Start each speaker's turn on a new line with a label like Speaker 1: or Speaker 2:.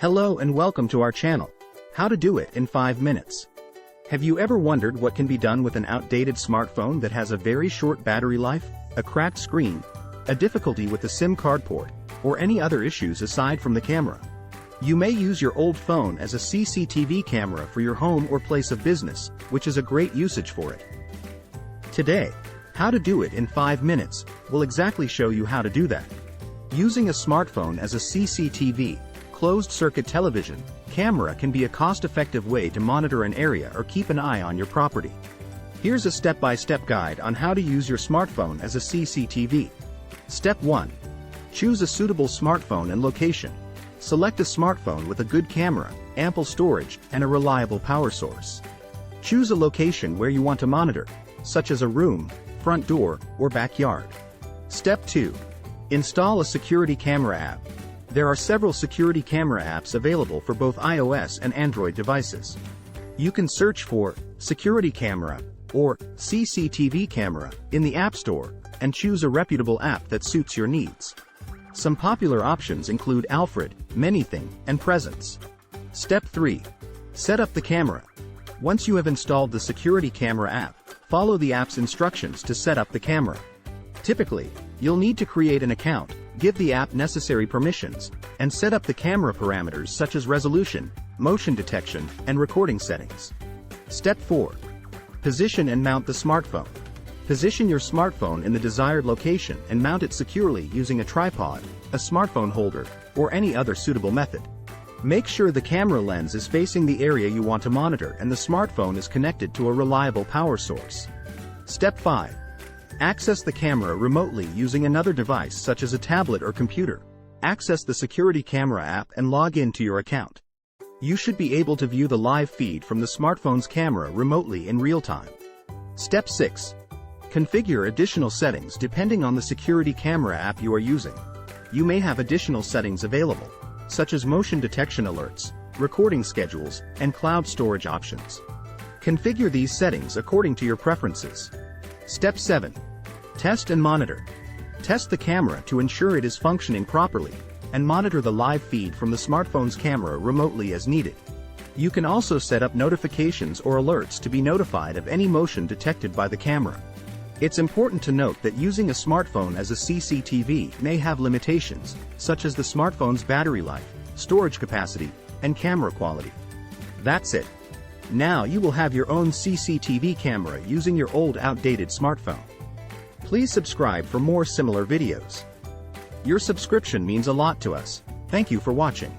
Speaker 1: Hello and welcome to our channel. How to do it in 5 minutes. Have you ever wondered what can be done with an outdated smartphone that has a very short battery life, a cracked screen, a difficulty with the SIM card port, or any other issues aside from the camera? You may use your old phone as a CCTV camera for your home or place of business, which is a great usage for it. Today, how to do it in 5 minutes, will exactly show you how to do that. Using a smartphone as a CCTV, closed-circuit television, camera can be a cost-effective way to monitor an area or keep an eye on your property. Here's a step-by-step guide on how to use your smartphone as a CCTV. Step 1. Choose a suitable smartphone and location. Select a smartphone with a good camera, ample storage, and a reliable power source. Choose a location where you want to monitor, such as a room, front door, or backyard. Step 2. Install a security camera app. There are several security camera apps available for both iOS and Android devices. You can search for Security Camera or CCTV Camera in the App Store and choose a reputable app that suits your needs. Some popular options include Alfred, Manything, and Presence. Step 3. Set up the camera. Once you have installed the Security Camera app, follow the app's instructions to set up the camera. Typically, you'll need to create an account, give the app necessary permissions, and set up the camera parameters such as resolution, motion detection, and recording settings. Step 4. Position and mount the smartphone. Position your smartphone in the desired location and mount it securely using a tripod, a smartphone holder, or any other suitable method. Make sure the camera lens is facing the area you want to monitor and the smartphone is connected to a reliable power source. Step 5. Access the camera remotely using another device such as a tablet or computer. Access the Security Camera app and log in to your account. You should be able to view the live feed from the smartphone's camera remotely in real time. Step 6. Configure additional settings depending on the Security Camera app you are using. You may have additional settings available, such as motion detection alerts, recording schedules, and cloud storage options. Configure these settings according to your preferences. Step 7. Test and monitor. Test the camera to ensure it is functioning properly, and monitor the live feed from the smartphone's camera remotely as needed. You can also set up notifications or alerts to be notified of any motion detected by the camera. It's important to note that using a smartphone as a CCTV may have limitations, such as the smartphone's battery life, storage capacity, and camera quality. That's it. Now you will have your own CCTV camera using your old outdated smartphone. Please subscribe for more similar videos. Your subscription means a lot to us. Thank you for watching.